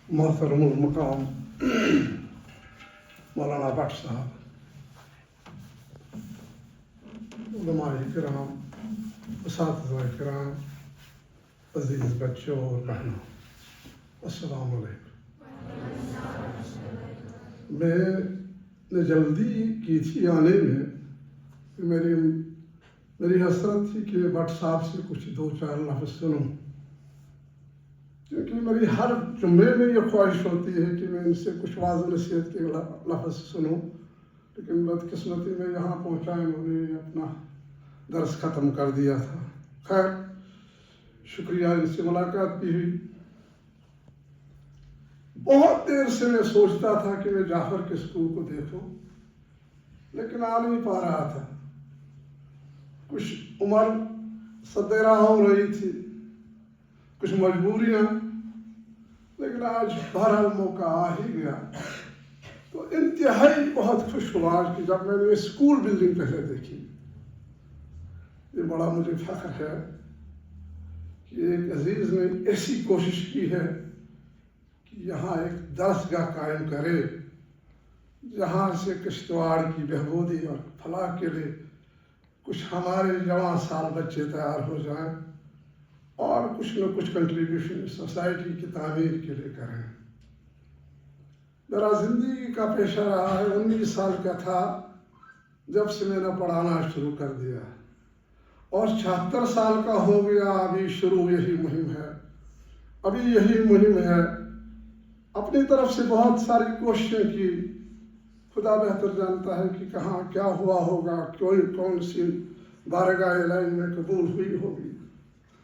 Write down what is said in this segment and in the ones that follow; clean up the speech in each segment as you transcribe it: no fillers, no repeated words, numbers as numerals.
محترم المقام مولانا بٹ صاحب، علماء کرام، اساتذہ کرام، عزیز بچوں اور بہنوں، السلام علیکم۔ میں نے جلدی کی تھی آنے میں، میری حسرت تھی کہ بٹ صاحب سے کچھ دو چار لفظ سنوں، کیونکہ میری ہر جمعے میں یہ خواہش ہوتی ہے کہ میں ان سے کچھ واعظ و نصیحت کے لفظ سنوں، لیکن بدقسمتی میں یہاں پہنچا انہوں نے اپنا درس ختم کر دیا تھا۔ خیر، شکریہ، ان سے ملاقات بھی ہوئی۔ بہت دیر سے میں سوچتا تھا کہ میں جعفر کے اسکول کو دیکھوں، لیکن آ نہیں پا رہا تھا۔ کچھ عمر صدرہ ہو رہی تھی، کچھ مجبوریاں، لیکن آج بہرحال موقع آ ہی گیا۔ تو انتہائی بہت خوش ہوا کہ جب میں نے اسکول بلڈنگ پہلے دیکھی۔ یہ بڑا مجھے فخر ہے کہ ایک عزیز نے ایسی کوشش کی ہے کہ یہاں ایک درسگاہ قائم کرے، جہاں سے کشتواڑ کی بہبودی اور فلاح کے لیے کچھ ہمارے جوان سال بچے تیار ہو جائیں اور کچھ نہ کچھ کنٹریبیوشن سوسائٹی کی تعمیر کے لیے کریں۔ میرا زندگی کا پیشہ رہا ہے، 19 سال کا تھا جب سے میں نے پڑھانا شروع کر دیا، اور 76 سال کا ہو گیا۔ ابھی شروع یہی مہم ہے، ابھی یہی مہم ہے۔ اپنی طرف سے بہت ساری کوششیں کی، خدا بہتر جانتا ہے کہ کہاں کیا ہوا ہوگا، کون سی بارگاہ الہی میں قبول ہوئی ہوگی۔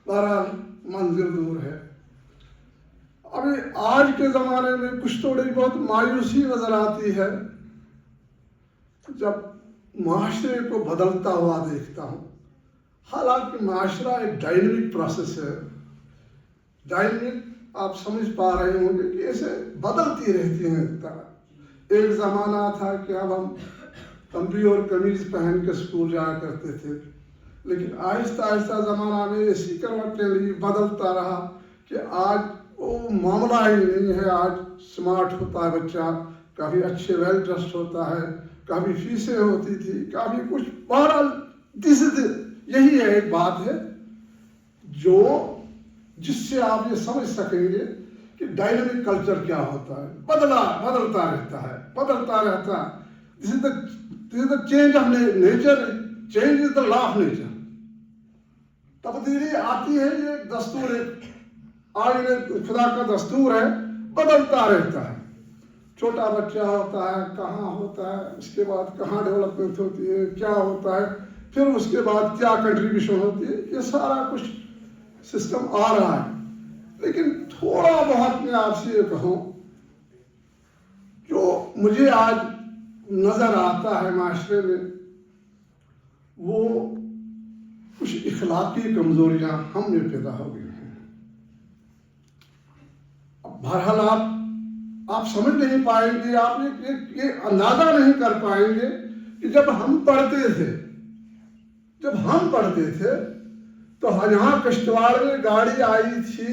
بہرحال منزل دور ہے۔ ابھی آج کے زمانے میں کچھ تھوڑی بہت مایوسی نظر آتی ہے جب معاشرے کو بدلتا ہوا دیکھتا ہوں۔ حالانکہ معاشرہ ایک ڈائنمک پروسیس ہے، ڈائنمک آپ سمجھ پا رہے ہوں گے کہ ایسے بدلتی رہتی ہیں طرح۔ ایک زمانہ تھا کہ اب ہم تمبی اور قمیض پہن کے اسکول جایا کرتے تھے، لیکن آہستہ آہستہ زمانہ میں ایسی کروٹیں لی، بدلتا رہا کہ آج وہ معاملہ ہی نہیں ہے۔ آج سمارٹ ہوتا ہے بچہ، کافی اچھے ویل ڈریسڈ ہوتا ہے، کافی فیسیں ہوتی تھی، کافی کچھ۔ بہرحال یہی ہے، ایک بات ہے جس سے آپ یہ سمجھ سکیں گے کہ ڈائنامک کلچر کیا ہوتا ہے۔ بدلتا رہتا ہے۔ This is the change of nature. Change is the law of nature. تبدیلی آتی ہے، یہ ایک دستور ہے، آئین خدا کا دستور ہے، بدلتا رہتا ہے۔ چھوٹا بچہ ہوتا ہے، کہاں ہوتا ہے، اس کے بعد کہاں ڈیولپمنٹ ہوتی ہے، کیا ہوتا ہے، پھر اس کے بعد کیا کنٹریبیوشن ہوتی ہے، یہ سارا کچھ سسٹم آ رہا ہے۔ لیکن تھوڑا بہت میں آپ سے یہ کہوں، جو مجھے آج نظر آتا ہے معاشرے میں، وہ کچھ اخلاقی کمزوریاں ہم میں پیدا ہو گئی ہیں۔ بہرحال آپ سمجھ نہیں پائیں گے، آپ یہ اندازہ نہیں کر پائیں گے کہ جب ہم پڑھتے تھے تو یہاں کشتواڑ میں گاڑی آئی تھی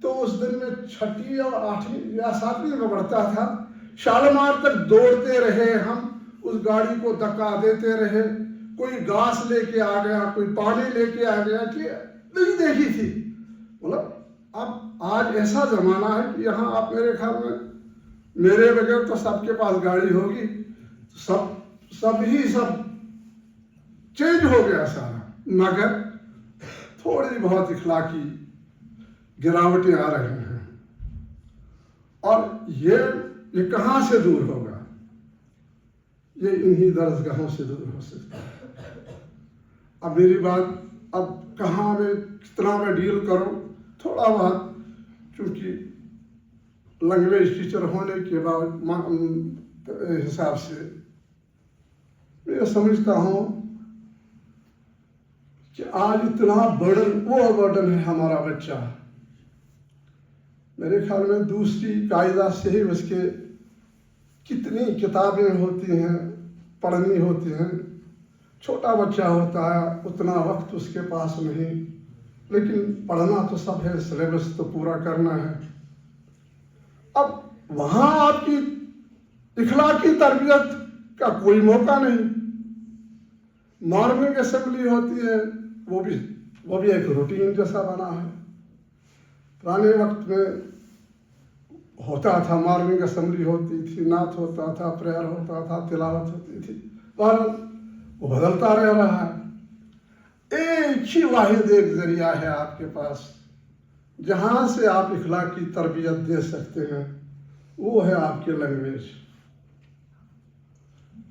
تو اس دن میں 6 اور 8 یا 7 میں پڑھتا تھا۔ شالمار تک دوڑتے رہے ہم، اس گاڑی کو دھکا دیتے رہے، کوئی گھاس لے کے آ گیا، کوئی پانی لے کے آ گیا، کہ نہیں دیکھی تھی۔ مطلب اب آج ایسا زمانہ ہے کہ یہاں آپ میرے خیال میں میرے بغیر تو سب کے پاس گاڑی ہوگی، سب چینج ہو گیا سارا، مگر تھوڑی بہت اخلاقی گراوٹیں آ رہی ہیں۔ اور یہ کہاں سے دور ہوگا؟ یہ انہی درسگاہوں سے دور ہو سکتا ہے۔ اب میری بات، اب کہاں میں کتنا میں ڈیل کروں، تھوڑا بہت، چونکہ لینگویج ٹیچر ہونے کے حساب سے میں سمجھتا ہوں کہ آج اتنا برڈن ہے ہمارا بچہ۔ میرے خیال میں دوسری قاعدہ سے ہی اس کے کتنی کتابیں ہوتی ہیں، پڑھنی ہوتی ہیں۔ چھوٹا بچہ ہوتا ہے، اتنا وقت اس کے پاس نہیں، لیکن پڑھنا تو سب ہے، سلیبس تو پورا کرنا ہے۔ اب وہاں آپ کی اخلاقی تربیت کا کوئی موقع نہیں. مارننگ اسمبلی ہوتی ہے، وہ بھی ایک روٹین جیسا بنا ہے. پرانے وقت میں ہوتا تھا، مارننگ اسمبلی ہوتی تھی، نعت ہوتا تھا، پریئر ہوتا تھا، تلاوت ہوتی تھی. بہرحال وہ بدلتا رہ رہا ہے. ایک ہی واحد ایک ذریعہ ہے آپ کے پاس جہاں سے آپ اخلاقی تربیت دے سکتے ہیں، وہ ہے آپ کی لینگویج.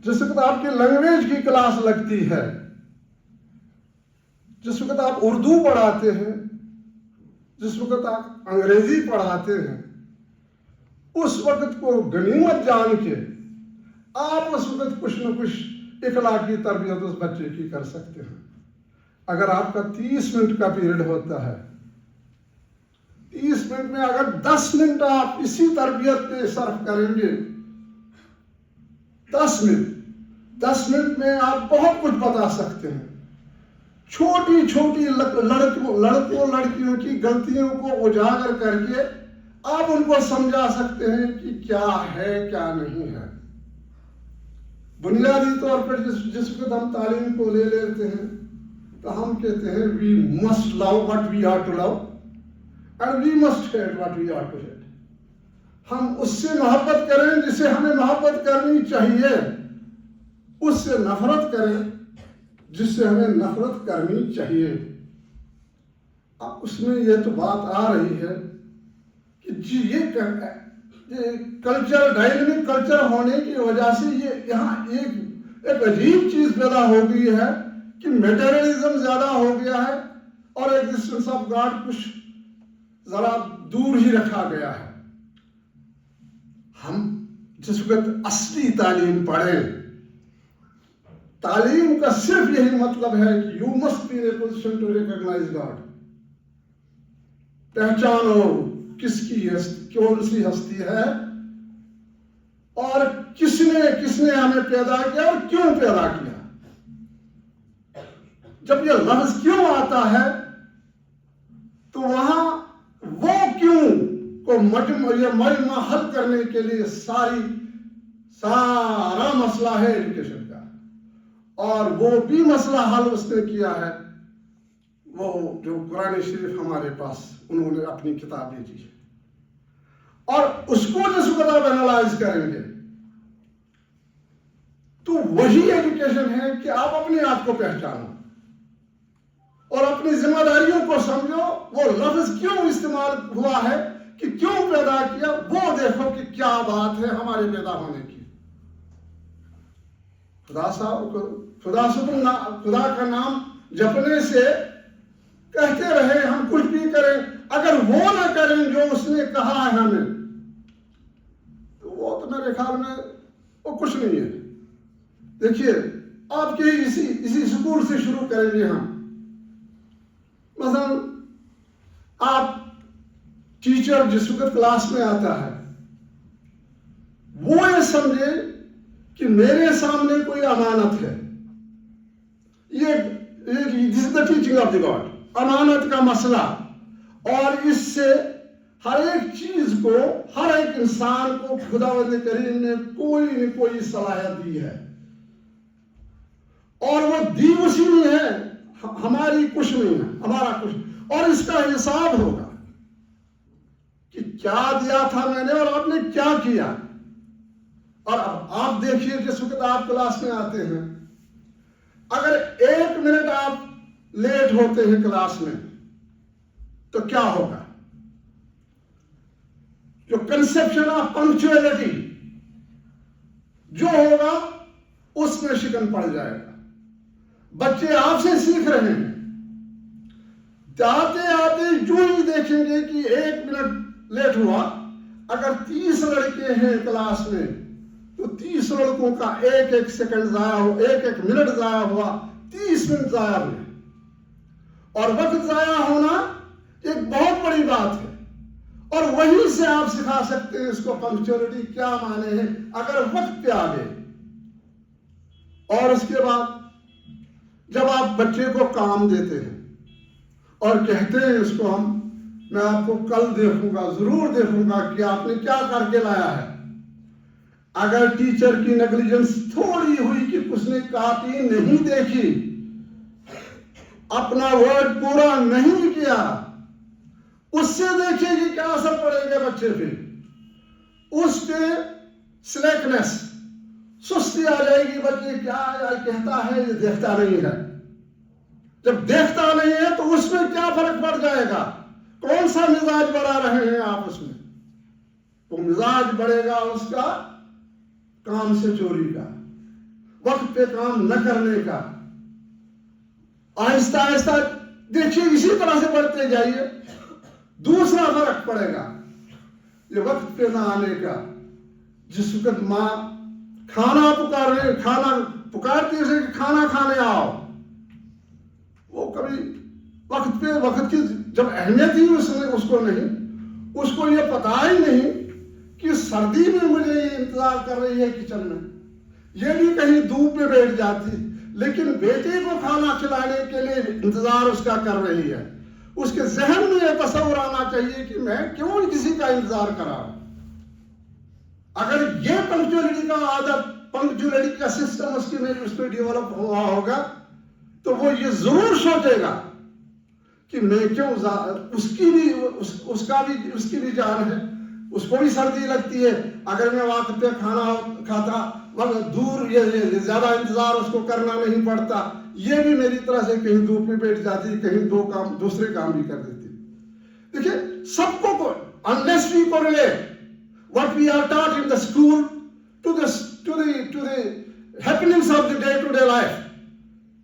جس وقت آپ کی لینگویج کی کلاس لگتی ہے، جس وقت آپ اردو پڑھاتے ہیں، جس وقت آپ انگریزی پڑھاتے ہیں، اس وقت کو غنیمت جان کے آپ اس وقت کچھ نہ کچھ اخلاقی تربیت اس بچے کی کر سکتے ہیں. اگر آپ کا 30 منٹ کا پیریڈ ہوتا ہے، 30 منٹ میں اگر 10 منٹ آپ اسی تربیت پہ صرف کریں گے، 10 منٹ میں آپ بہت کچھ بتا سکتے ہیں. چھوٹی چھوٹی لڑکوں لڑکیوں کی غلطیوں کو اجاگر کر کے آپ ان کو سمجھا سکتے ہیں کہ کیا ہے کیا نہیں ہے. بنیادی طور پر جس وقت ہم تعلیم کو لے لیتے ہیں تو ہم کہتے ہیں we must love what we are to love and we must hate what we are to hate. ہم اس سے محبت کریں جسے ہمیں محبت کرنی چاہیے، اس سے نفرت کریں جس سے ہمیں نفرت کرنی چاہیے. اب اس میں یہ تو بات آ رہی ہے کہ جی یہ کلچر، ڈائنامک کلچر ہونے کی وجہ سے یہ یہاں ایک عجیب چیز پیدا ہو گئی ہے کہ میٹیریلزم زیادہ ہو گیا ہے اور ایگزسٹنس آف گاڈ کچھ ذرا دور ہی رکھا گیا ہے. ہم جس وقت اصلی تعلیم پڑھیں، تعلیم کا صرف یہی مطلب ہے کہ you must be in a position to recognise God. پہچانو کس کی کون سی ہستی ہے اور کس نے ہمیں پیدا کیا اور کیوں پیدا کیا. جب یہ لفظ کیوں آتا ہے تو وہاں وہ کیوں کو مجمع حل کرنے کے لیے سارا مسئلہ ہے ایجوکیشن کا. اور وہ بھی مسئلہ حل اس نے کیا ہے، وہ جو قرآن شریف ہمارے پاس انہوں نے اپنی کتاب بھیجی ہے. اور اس کو جس وقت آپ اینالائز کریں گے تو وہی ایجوکیشن ہے کہ آپ اپنے آپ کو پہچانو اور اپنی ذمہ داریوں کو سمجھو. وہ لفظ کیوں استعمال ہوا ہے، کہ کیوں پیدا کیا، وہ دیکھو کہ کیا بات ہے ہمارے پیدا ہونے کی. خدا کا نام جپنے سے کہتے رہے ہم کچھ بھی کریں، اگر وہ نہ کریں جو اس نے کہا ہے ہمیں تو وہ تو میرے خیال میں وہ کچھ نہیں ہے. دیکھیے آپ کے اسی سکول سے شروع کریں گے ہم. مثلا آپ ٹیچر جس وقت کلاس میں آتا ہے وہ یہ سمجھے کہ میرے سامنے کوئی امانت ہے. This is the teaching of the God, امانت کا مسئلہ. اور اس سے ہر ایک چیز کو، ہر ایک انسان کو خداوند کریم نے کوئی نہ کوئی صلاحیت دی ہے اور وہ دی اسی میں ہے، ہماری کچھ نہیں ہے، ہمارا کچھ. اور اس کا حساب ہوگا کہ کیا دیا تھا میں نے اور آپ نے کیا کیا. اور اب آپ دیکھیے جس وقت آپ کلاس میں آتے ہیں، اگر 1 منٹ آپ لیٹ ہوتے ہیں کلاس میں تو کیا ہوگا؟ جو کنسپشن آف پنکچوئلٹی جو ہوگا اس میں شکن پڑ جائے گا. بچے آپ سے سیکھ رہے ہیں، آتے آتے جو ہی دیکھیں گے کہ 1 منٹ لیٹ ہوا. اگر 30 لڑکے ہیں کلاس میں تو 30 لڑکوں کا ایک سیکنڈ ضائع ہو، ایک منٹ ضائع ہوا، 30 منٹ ضائع ہوئے. اور وقت ضائع ہونا ایک بہت بڑی بات ہے اور وہیں سے آپ سکھا سکتے ہیں اس کو پنکچوئلٹی کیا معنی ہے اگر وقت پہ آ گئے. اور اس کے بعد جب آپ بچے کو کام دیتے ہیں اور کہتے ہیں اس کو ہم میں آپ کو کل دیکھوں گا، ضرور دیکھوں گا کہ آپ نے کیا کر کے لایا ہے۔ اگر ٹیچر کی نیگلیجنس تھوڑی ہوئی کہ اس نے کاپی نہیں دیکھی، اپنا ورڈ پورا نہیں کیا، اس سے دیکھیے کہ کیا اثر پڑے گا بچے پہ۔ اس کے سلیکنس، سستی آ جائے گی، بچے کیا کہتا ہے یہ دیکھتا نہیں ہے۔ جب دیکھتا نہیں ہے تو اس میں کیا فرق پڑ جائے گا؟ کون سا مزاج بڑھا رہے ہیں آپ اس میں؟ وہ مزاج بڑھے گا اس کا کام سے چوری کا، وقت پہ کام نہ کرنے کا۔ آہستہ آہستہ دیکھیے اسی طرح سے بڑھتے جائیے۔ دوسرا فرق پڑے گا یہ وقت پہ نہ آنے کا۔ جس وقت ماں کھانا پکارتی ہے کہ کھانا کھانے آؤ، وہ کبھی وقت پہ، وقت کی جب اہمیت ہی اس کو نہیں، اس کو یہ پتا ہی نہیں کہ سردی میں مجھے یہ انتظار کر رہی ہے کچن میں، یہ بھی کہیں دھوپ میں بیٹھ جاتی، لیکن بیٹے کو کھانا کھلانے کے لیے انتظار اس کا کر رہی ہے۔ اس کے ذہن میں یہ تصور آنا چاہیے کہ میں کیوں کسی کا انتظار کر رہا ہوں۔ اگر یہ پنکچولیٹی کا عادت، پنکچولیٹی کا سسٹم اس پہ ڈیولپ ہوا ہوگا تو وہ یہ ضرور سوچے گا کہ میں کیوں، اس کی بھی جان ہے، اس کو بھی سردی لگتی ہے۔ اگر میں وقت پہ کھانا کھاتا، دور یہ زیادہ انتظار اس کو کرنا نہیں پڑتا، یہ بھی میری طرح سے کہیں دھوپ میں بیٹھ جاتی، کہیں دوسرے کام بھی کر دیتی۔ دیکھیے سب کو unless we correlate what we are taught in the school to the happenings of the day-to-day life،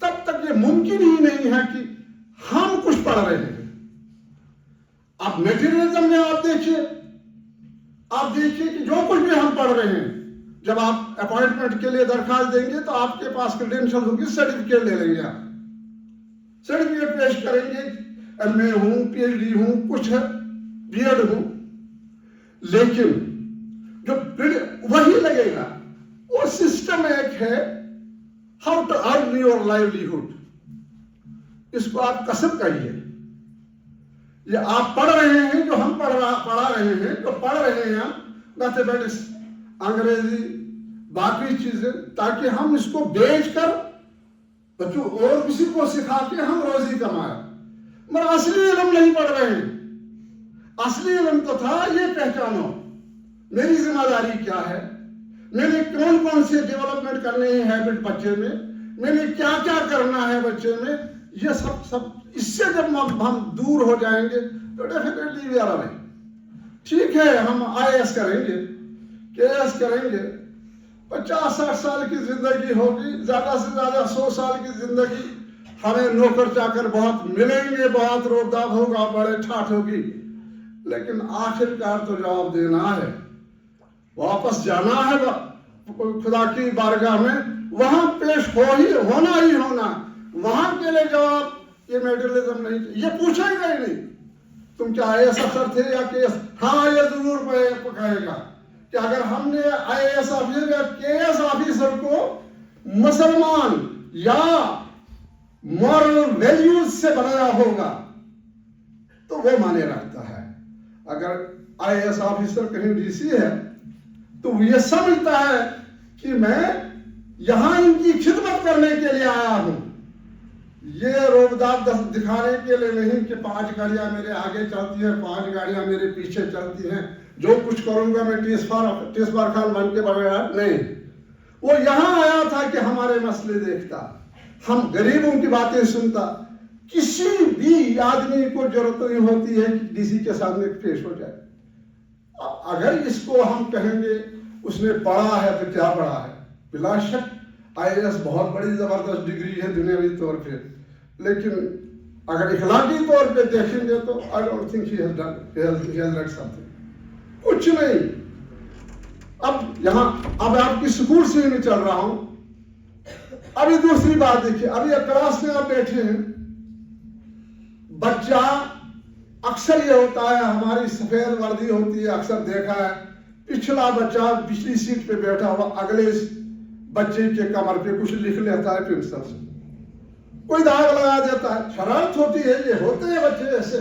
تب تک یہ ممکن ہی نہیں ہے کہ ہم کچھ پڑھ رہے ہیں۔ اب میٹیریلزم میں آپ دیکھیے کہ جو کچھ بھی ہم پڑھ رہے ہیں، جب آپ اپوائنٹمنٹ کے لیے درخواست دیں گے تو آپ کے پاس کریڈینشل ہوگی، سرٹیفکیٹ لے لیں گے، آپ سرٹیفکیٹ پیش کریں گے، ایم اے ہوں، پی ایچ ڈی ہوں، کچھ ہے، بی ایڈ ہوں، لیکن جو وہی لگے گا، وہ سسٹم ایک ہے how to earn your livelihood. اس کو آپ کسب کہیے۔ یہ آپ پڑھ رہے ہیں، جو ہم پڑھا رہے ہیں، جو پڑھ رہے ہیں ہم میتھمیٹکس، انگریزی، باقی چیزیں، تاکہ ہم اس کو بیچ کر بچوں اور کسی کو سکھا کے ہم روزی کمائیں، مگر اصلی علم نہیں پڑھ رہے ہیں۔ اصلی علم تو تھا یہ پہچانو میری ذمہ داری کیا ہے، میں نے کون سے ڈیولپمنٹ کرنے ہیں ہیبٹ بچے میں نے کیا کیا کرنا ہے بچے میں، یہ سب اس سے جب ہم دور ہو جائیں گے تو ڈیفینیٹلی وی آر اوے۔ ٹھیک ہے ہم IAS کریں گے، KS کریں گے، 50-60 سال کی زندگی ہوگی، زیادہ سے زیادہ 100 سال کی زندگی، ہمیں نوکر چاکر بہت ملیں گے، بہت روبداب ہوگا، بڑے ٹھاٹ ہوگی، لیکن آخر کار تو جواب دینا ہے، واپس جانا ہے خدا کی بارگاہ میں، وہاں پیش ہونا ہی ہونا، وہاں کے لیے جواب یہ میٹیریلزم نہیں، یہ پوچھے گا ہی نہیں تم کیا IAS افسر تھے یا KS۔ ہاں یہ ضرور کہے گا کہ اگر ہم نے IAS آفیسر یا KS آفیسر کو مسلمان یا مورل ویلیوز سے بنایا ہوگا تو وہ مانے رکھتا ہے۔ اگر IAS آفیسر کہیں DC ہے تو وہ یہ سمجھتا ہے کہ میں یہاں ان کی خدمت کرنے کے لیے آیا ہوں، یہ روبداب دکھانے کے لیے نہیں کہ 5 گاڑیاں میرے آگے چلتی ہیں، 5 گاڑیاں میرے پیچھے چلتی ہیں، جو کچھ کروں گا میں ٹیس بار خان بن کے بغیر نہیں۔ وہ یہاں آیا تھا کہ ہمارے مسئلے دیکھتا، ہم غریبوں کی باتیں سنتا۔ کسی بھی آدمی کو ضرورت نہیں ہوتی ہے کہ DC کے سامنے پیش ہو جائے۔ اگر اس کو ہم کہیں گے اس نے پڑھا ہے تو کیا پڑھا ہے، بلا شک IAS بہت بڑی زبردست ڈگری ہے دنیاوی طور پہ، لیکن اگر اخلاقی طور پہ دیکھیں گے تو I don't think he has read something، کچھ نہیں۔ اب آپ کی سکول سے میں چل رہا ہوں۔ ابھی دوسری بات دیکھیے، ابھی کلاس میں آپ بیٹھے ہیں، بچہ اکثر یہ ہوتا ہے، ہماری سفید وردی ہوتی ہے، اکثر دیکھا ہے، پچھلا بچہ پچھلی سیٹ پہ بیٹھا ہوا اگلے بچے کے کمر پہ کچھ لکھ لیتا ہے پنسل سے، کوئی داغ لگا دیتا ہے، شرارت ہوتی ہے، یہ ہوتے ہیں بچے ایسے۔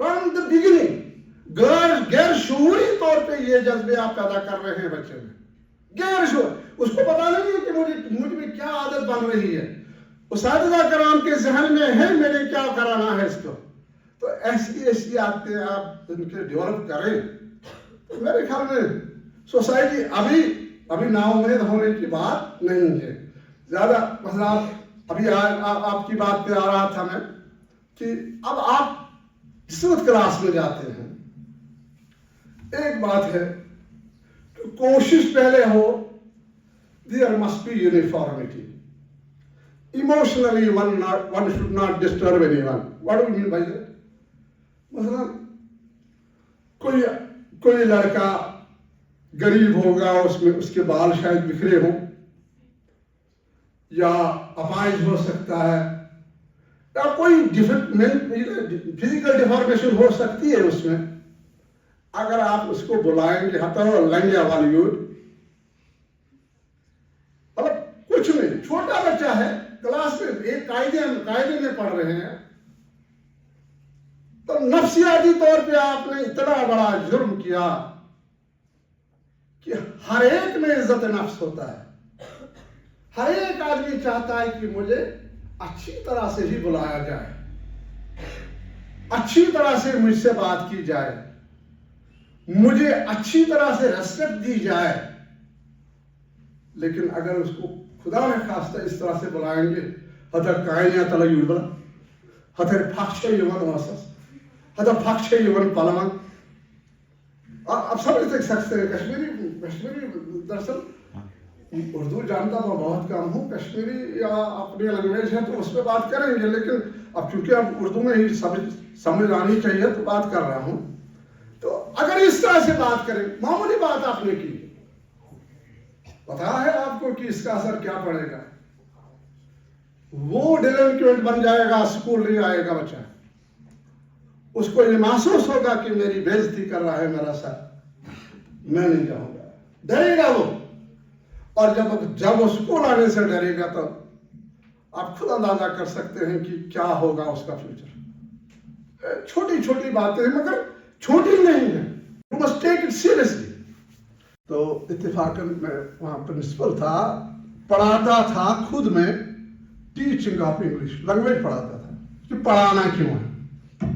فرام دا بگننگ غیر شعوری طور پہ یہ جذبے آپ پیدا کر رہے ہیں بچے میں، غیر شعور. اس کو پتا نہیں ہے کہ مجھ میں کیا عادت بن رہی ہے. اساتذہ کرام کے ذہن میں ہے میرے کیا کرانا ہے اس کو. تو ایسی عادتیں آپ ان کے ڈیولپ کریں تو میرے خیال میں سوسائٹی ابھی نا امید ہونے کی بات نہیں ہے. زیادہ مثلا ابھی آپ کی بات پہ آ رہا تھا میں کہ اب آپ جس وقت کلاس میں جاتے ہیں، ایک بات ہے کہ کوشش پہلے ہو there must be uniformity. Emotionally one should not disturb anyone. What do you mean by that? مثلا کوئی لڑکا غریب ہوگا، اس کے بال شاید بکھرے ہوں یا اپائج ہو سکتا ہے یا کوئی فزیکل ڈیفارمیشن ہو سکتی ہے اس میں. اگر آپ اس کو بلائیں گے ہتھو لنگیا والی مطلب کچھ نہیں، چھوٹا بچہ ہے کلاس میں ایک قاعدے میں پڑھ رہے ہیں، تو نفسیاتی طور پہ آپ نے اتنا بڑا جرم کیا کہ ہر ایک میں عزت نفس ہوتا ہے. ہر ایک آدمی چاہتا ہے کہ مجھے اچھی طرح سے ہی بلایا جائے، اچھی طرح سے مجھ سے بات کی جائے، مجھے اچھی طرح سے ریسپیکٹ دی جائے. لیکن اگر اس کو خدا نے خواستہ اس طرح سے بلائیں گے ہتر کائنیا تلا یوڑ ہتر پھاکشے یون واسس ہتر پھاکشے یون پلوان. آپ سمجھ سکتے ہیں کشمیری دراصل اردو جانتا تو بہت کم ہوں، کشمیری یا اپنی لینگویج ہے تو اس پہ بات کریں گے، لیکن اب چونکہ اب اردو میں ہی سمجھ آنی چاہیے تو بات کر رہا ہوں. تو اگر اس طرح سے بات کریں، معمولی بات آپ نے کی، پتا ہے آپ کو کہ اس کا اثر کیا پڑے گا. وہ ڈیلنکوینٹ بن جائے گا، اسکول نہیں آئے گا بچہ. اس کو یہ محسوس ہوگا کہ میری بے عزتی کر رہا ہے میرا سر، میں نہیں جاؤں گا، ڈرے گا وہ. اور جب وہ اسکول آنے سے ڈرے گا تو آپ خود اندازہ کر سکتے ہیں کہ کیا ہوگا اس کا فیوچر. چھوٹی چھوٹی باتیں ہیں مگر چھوٹی نہیں ہیں. You must take it seriously. تو اتفاقاً میں وہاں پرنسپل تھا، پڑھاتا تھا خود میں ٹیچنگ آف انگلش لینگویج پڑھاتا تھا کہ پڑھانا کیوں ہے.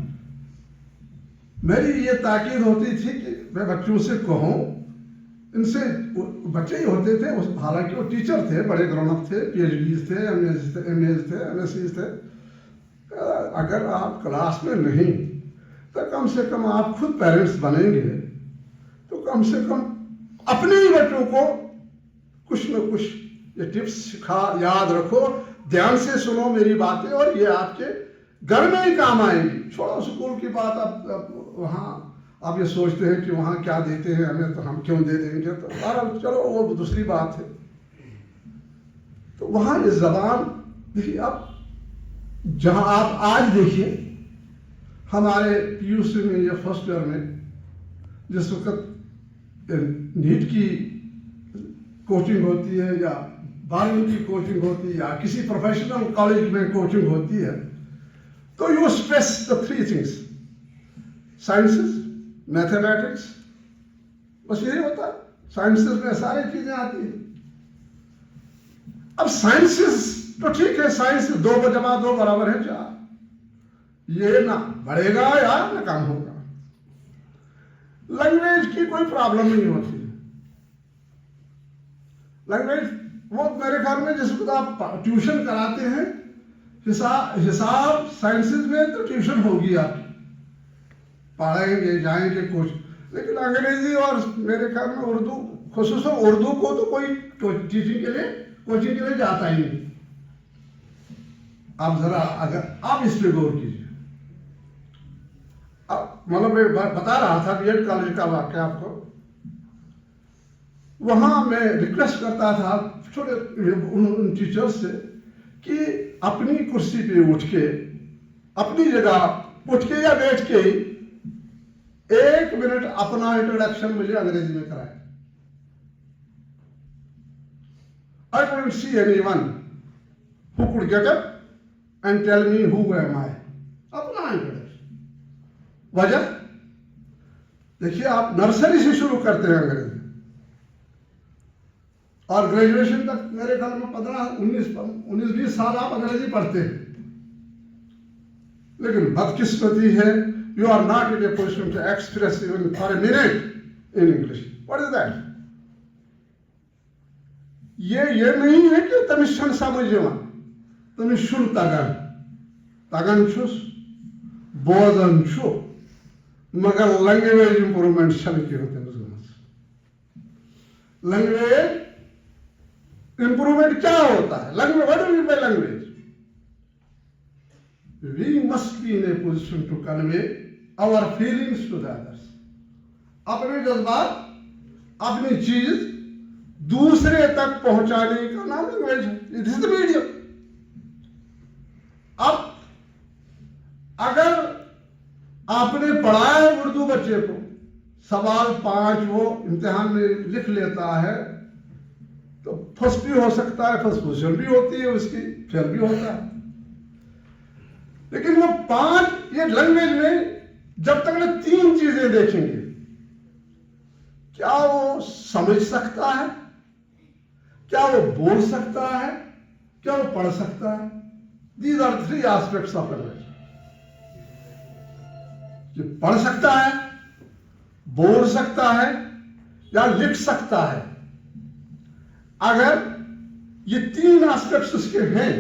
میری یہ تاکید ہوتی تھی کہ میں بچوں سے کہوں، ان سے بچے ہی ہوتے تھے حالانکہ وہ ٹیچر تھے، بڑے گرون اپ تھے، پی ایچ ڈیز تھے، ایم ایز تھے، ایم ایس سیز تھے. اگر آپ کلاس میں نہیں تو کم سے کم آپ خود پیرنٹس بنیں گے تو کم سے کم اپنے ہی بچوں کو کچھ نہ کچھ یہ ٹپس سکھا، یاد رکھو، دھیان سے سنو میری باتیں اور یہ آپ کے گھر میں ہی کام آئیں گی. چھوڑو اسکول کی بات. اب وہاں آپ یہ سوچتے ہیں کہ وہاں کیا دیتے ہیں ہمیں تو ہم کیوں دے دیں گے، تو چلو وہ دوسری بات ہے. تو وہاں یہ زبان دیکھیے، اب جہاں آپ آج دیکھیے ہمارے پی یو سی میں یا فرسٹ ایئر میں جس وقت نیٹ کی کوچنگ ہوتی ہے یا 12ویں کی کوچنگ ہوتی ہے یا کسی پروفیشنل کالج میں کوچنگ ہوتی ہے تو you stress the 3 things: sciences, mathematics, بس یہی ہوتا ہے. سائنسز میں ساری چیزیں آتی ہیں. اب سائنسز تو ٹھیک ہے، سائنس 2 جمع 2 برابر ہے 4، یہ نہ بڑھے گا یا نہ کم ہوگا. لینگویج کی کوئی پرابلم نہیں ہوتی. لینگویج وہ میرے خیال میں جس وقت آپ ٹیوشن کراتے ہیں، حساب سائنسز میں تو ٹیوشن ہوگی، آپ پڑھائیں گے، جائیں گے کچھ. لیکن انگریزی اور میرے خیال میں اردو، خصوصاً اردو کو تو کوئی ٹیچنگ کے لیے کوچنگ کے لیے جاتا ہی نہیں. آپ ذرا اگر آپ اس پہ غور کیجیے. مطلب میں بتا رہا تھا بی ایڈ کالج کا واقعہ آپ کو. وہاں میں ریکویسٹ کرتا تھا چھوٹے ان ٹیچرز سے کہ اپنی کرسی پہ اٹھ کے، اپنی جگہ اٹھ کے یا بیٹھ کے 1 منٹ اپنا انٹروڈکشن مجھے انگریزی میں کرائے. I couldn't see anyone who could get up and tell me who am I. اپنا انٹروڈکشن. وجہ دیکھیے، آپ نرسری سے شروع کرتے ہیں انگریزی، اور گریجویشن تک میرے خیال میں 19-20 سال آپ انگریزی پڑھتے ہیں، لیکن بدقسمتی ہے you are not in a position to express even for a minute in English. What is that? یہ نہیں ہے کہ تمس چھن سمجھ یوان، تمس چھن تگان چھس بوزان چھو، مگر لینگویج امپرومنٹ چھنہ کینٛہہ تمس گٔمٕژ. لینگویج امپرومنٹ کیا ہوتا ہے؟ Language, what do you by language? We must be in a position to convey our feelings to the others. اپنے جذبات، اپنی چیز دوسرے تک پہنچانے کا نام لینگویج ہے. This is the medium. اب اگر آپ نے پڑھایا ہے اردو بچے کو، سوال 5 وہ امتحان میں لکھ لیتا ہے، تو فرسٹ بھی ہو سکتا ہے، فرسٹ پوزیشن بھی ہوتی ہے اس کی، فیل بھی ہوتا ہے. لیکن وہ 5 یہ لینگویج میں جب تک وہ 3 چیزیں دیکھیں گے، کیا وہ سمجھ سکتا ہے، کیا وہ بول سکتا ہے، کیا وہ پڑھ سکتا ہے. These are 3 aspects of language. جو پڑھ سکتا ہے، بول سکتا ہے یا لکھ سکتا ہے. اگر یہ 3 aspects اس کے ہیں،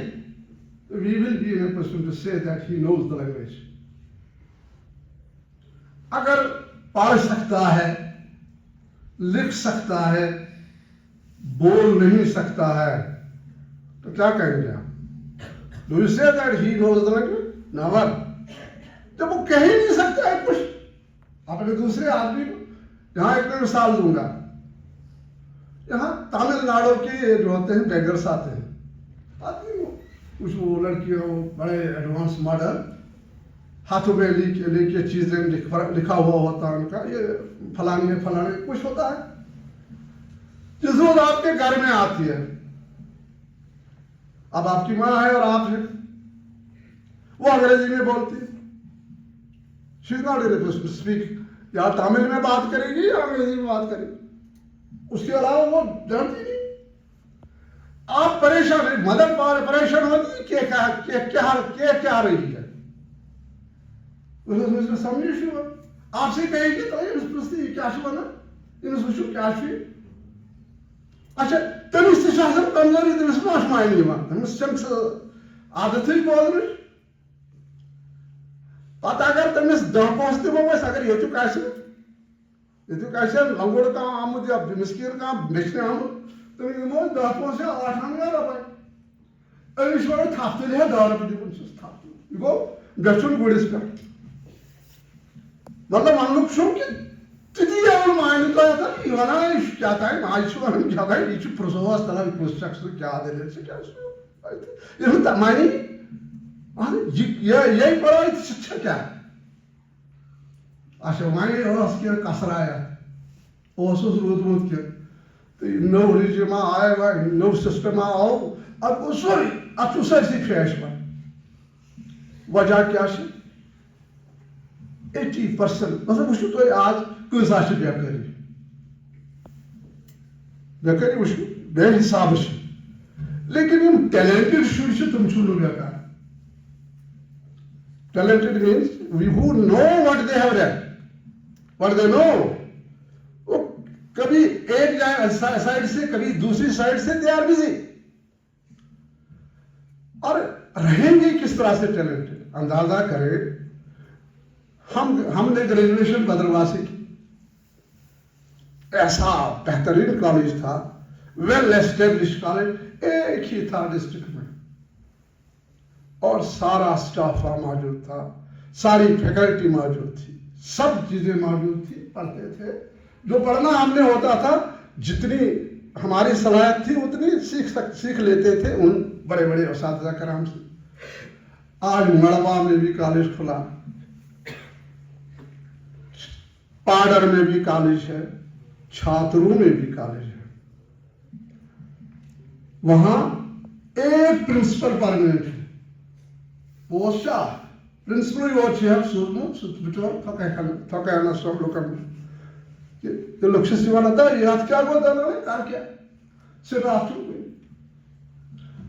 we will be in a position to say that he knows the language. اگر پڑھ سکتا ہے، لکھ سکتا ہے، بول نہیں سکتا ہے، تو کیا کہیں گے آپ؟ Do you say that he knows the language? Never. جب وہ کہہ ہی نہیں سکتا ہے کچھ اپنے دوسرے آدمی کو. یہاں ایک میں مثال دوں گا. یہاں تامل ناڈو کے جو ہوتے ہیں بیگرس آتے ہیں، کچھ وہ لڑکیاں بڑے ایڈوانس ماڈل ہاتھوں میں لے کے چیزیں لکھا ہوا ہوتا ہے ان کا، یہ فلانے فلانے کچھ ہوتا ہے. جس روز آپ کے گھر میں آتی ہے، اب آپ کی ماں ہے اور آپ ہیں، وہ انگریزی میں بولتی ہے. She is not able to speak. یا تامل میں بات کرے گی یا انگریزی میں بات کرے گی، اس کے علاوہ وہ جانتی نہیں. آپ پریشان ہیں، مدر پریشان ہوتی کہ کیا رہی ہے، سمجھ آپ سے کہے گی تو کیا ونان کیا. اچھا تمس تہ کمزوری، تمس ما معنی تمس چھ عادت بولنے. پتہ اگر تمس 10 پونسہٕ دموس، اگر یتیُک آسہِ لنگوڑ کانٛہہ آمُت یا مسکیٖن کانٛہہ بیچنہِ آمُت، تٔمِس دمو 10 پونسہٕ یا 8 رۄپیہِ. أمِس چھُ وَنان تھپھ تُلہِ ہے 10 رۄپیہِ دِمُن چھُس تھپھ. یہِ گوٚو گژھُن گُرِس پٮ۪ٹھ. مطلب وننُک چھُم کہِ تِتی مانہِ تۄہہِ یہِ وَنان یہِ چھُ کیٛاہ تانۍ ماجہِ چھُ وَنان کیٛاہ تانۍ، یہِ چھُ پرٛژھوس تَلان کُس چھَکھ ژٕ کیٛاہ دٔلیٖل چھِ کیٛاہ چھُ یہِ مانی یہِ پڑھٲے چھےٚ کیٛاہ. اچھا وۄنۍ ٲس کینٛہہ کسرایا، اوسُس روٗدمُت کینٛہہ تہٕ نوٚو رِجِما آے وۄنۍ، نوٚو سسٹما آو، اتھ گوٚو سورُے، اتھ چھُ سٲرسٕے فیش وۄنۍ. وجہ کیٛاہ چھِ؟ 80% مطلب وٕچھِو تُہۍ آز کۭژاہ چھِ بیکٲری. بیکٲری وٕچھِو بے حسابہٕ چھِ، لیکن یِم ٹیلنٹڈ شُرۍ چھِ تِم چھُنہٕ بیکار. Talented means who know what they have read, what they know. وہ کبھی ایک سائڈ سے کبھی دوسری سائڈ سے they are busy. اور رہیں گے کس طرح سے ٹیلنٹڈ؟ اندازہ کریں، ہم نے گریجویشن بدرواسی کی، ایسا بہترین کالج تھا، ویل اسٹیبلش کالج، ایک ہی تھا ڈسٹرکٹ میں، اور سارا اسٹاف موجود تھا، ساری فیکلٹی موجود تھی، سب چیزیں موجود تھی، پڑھتے تھے. جو پڑھنا ہم نے ہوتا تھا، جتنی ہماری صلاحیت تھی اتنی سیکھ لیتے تھے ان بڑے بڑے اساتذہ کرام سے. آج مڑوا میں بھی کالج کھلا، پاڈر میں بھی کالج ہے، چھاتروں میں بھی کالج ہے. وہاں ایک پرنسپل پرماننٹ ہے، post Principally what you have sunu takayana stoplokan. The lokshisiwana da yat kya boda na kar kya. Sit after me.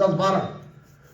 12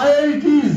IITs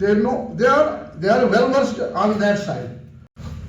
they are well versed on that side।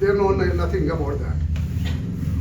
they know nothing about that।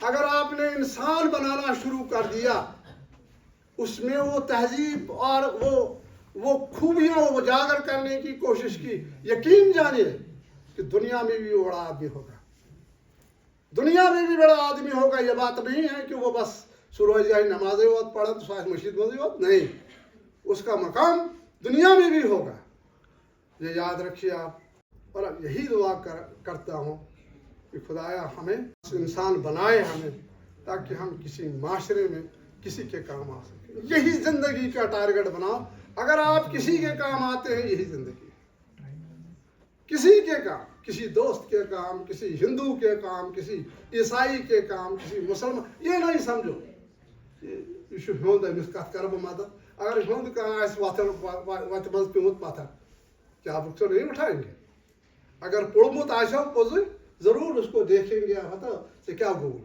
اگر آپ نے انسان بنانا شروع کر دیا، اس میں وہ تہذیب اور وہ خوبیاں اجاگر کرنے کی کوشش کی، یقین جانیے کہ دنیا میں بھی بڑا آدمی ہوگا، دنیا میں بھی بڑا آدمی ہوگا. یہ بات نہیں ہے کہ وہ بس صبح جائے نمازیں وقت پڑھا تو شاید مسجد میں وقت نہیں، اس کا مقام دنیا میں بھی ہوگا. یہ یاد رکھیے آپ. اور یہی دعا کرتا ہوں کہ خدایا ہمیں انسان بنائے ہمیں، تاکہ ہم کسی معاشرے میں کسی کے کام آ سکیں. یہی زندگی کا ٹارگٹ بناؤ. اگر آپ کسی کے کام آتے ہیں، یہی زندگی ہے. کسی کے کام، کسی دوست کے کام، کسی ہندو کے کام، کسی عیسائی کے کام، کسی مسلمان، یہ نہیں سمجھو یہ ہند امس کت کر بہ مدد. اگر ہند کھانا وتہ مز پیوت پتھر، کیا آپ اس کو نہیں اٹھائیں گے؟ اگر پڑھمت آسو پوزی ضرور اس کو دیکھیں گے، ہتا ژے کیا گو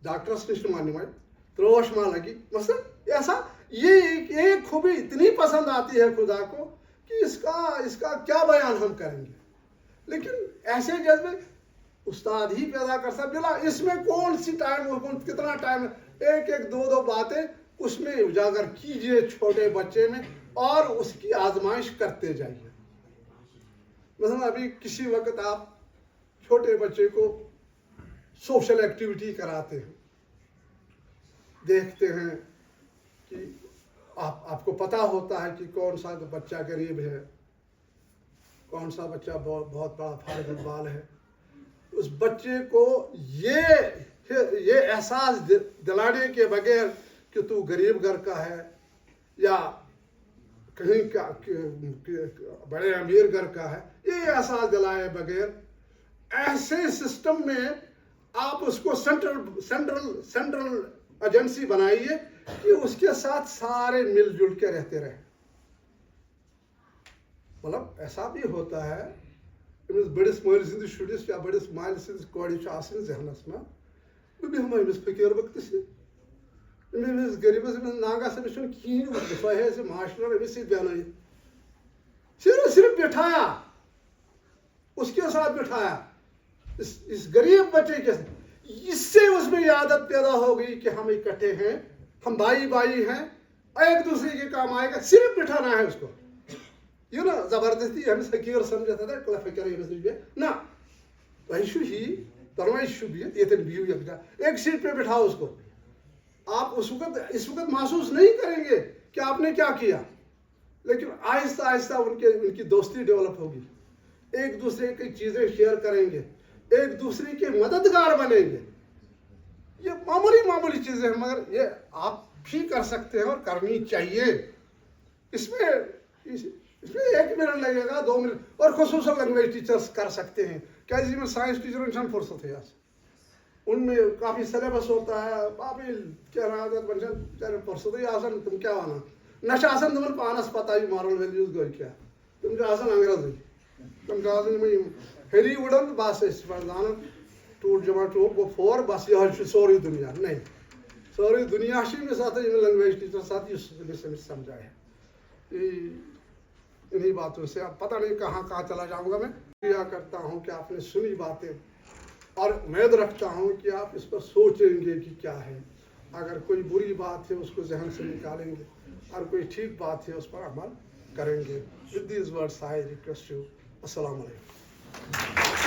ڈاکٹرس نش من وی تروش ما لگی مثلا. ایسا یہ ایک خوبی اتنی پسند آتی ہے خدا کو کہ اس کا کیا بیان ہم کریں گے. لیکن ایسے جذبے استاد ہی پیدا کر سکتا. بلا اس میں کون سی ٹائم، کتنا ٹائم، ایک ایک دو باتیں اس میں اجاگر کیجئے چھوٹے بچے میں، اور اس کی آزمائش کرتے جائیے. مثلا ابھی کسی وقت آپ چھوٹے بچے کو سوشل ایکٹیویٹی کراتے ہیں، دیکھتے ہیں کہ آپ کو پتا ہوتا ہے کہ کون سا بچہ غریب ہے، کون سا بچہ بہت بڑا فارغ البال ہے. اس بچے کو یہ احساس دلانے کے بغیر کہ تو غریب گھر کا ہے یا کہیں کا بڑے امیر گھر کا ہے، یہ احساس دلائے بغیر ایسے سسٹم میں آپ اس کو سینٹرل ایجنسی بنائیے کہ اس کے ساتھ سارے مل جل کے رہتے رہیں. مطلب ایسا بھی ہوتا ہے بڑس مل سندس شرس یا بڑس مال سندس کورِ ذہنس میں بہم امس فقیر وقت امس غریبس ناگس امس کہین بہت معاشرہ امس سی بیان صرف بٹھایا، اس کے ساتھ بٹھایا اس غریب بچے کے ساتھ. اس سے اس میں یہ عادت پیدا ہو گئی کہ ہم اکٹھے ہیں، ہم بھائی ہیں، ایک دوسرے کے کام آئے گا. صرف بٹھانا ہے اس کو، یہ نا زبردستی ہم فقیر سمجھتا تھا کلا فقیر نا تھی ہی تنوع بہت یہ بہو یکجا ایک سیٹ پہ بٹھاؤ اس کو. آپ اس وقت محسوس نہیں کریں گے کہ آپ نے کیا کیا، لیکن آہستہ آہستہ ان کی دوستی ڈیولپ ہوگی، ایک دوسرے کی چیزیں شیئر کریں گے، ایک دوسرے کے مددگار بنیں گے. یہ معمولی چیزیں ہیں، مگر یہ آپ بھی کر سکتے ہیں اور کرنی چاہیے. اس میں 1 منٹ لگے گا، 2 منٹ، اور خصوصاً لینگویج ٹیچرز کر سکتے ہیں. کیا جی میں سائنس ٹیچر انسان فرصت ہے، ان میں کافی سلیبس ہوتا ہے، آپ کیا بن فرصت آسان تم کیا ونان نہ آسان تمن پانس پتہ یہ مارل ویلیوز گئی کیا، تم آسان انگریزی، تم آسان ہیری وڈن بس زان 2 × 2 گو 4 بس یہ سوری دنیا نہیں، سوری دنیا ساتھ لینگویج ٹیچر ساتھ سمجھائے. انہی باتوں سے اب پتہ نہیں کہاں چلا جاؤں گا. میں شکریہ کرتا ہوں کہ آپ نے سنی باتیں، اور امید رکھتا ہوں کہ آپ اس پر سوچیں گے کہ کیا ہے. اگر کوئی بری بات ہے اس کو ذہن سے نکالیں گے، اور کوئی ٹھیک بات ہے اس پر عمل کریں گے. With these words I request you. السلام علیکم.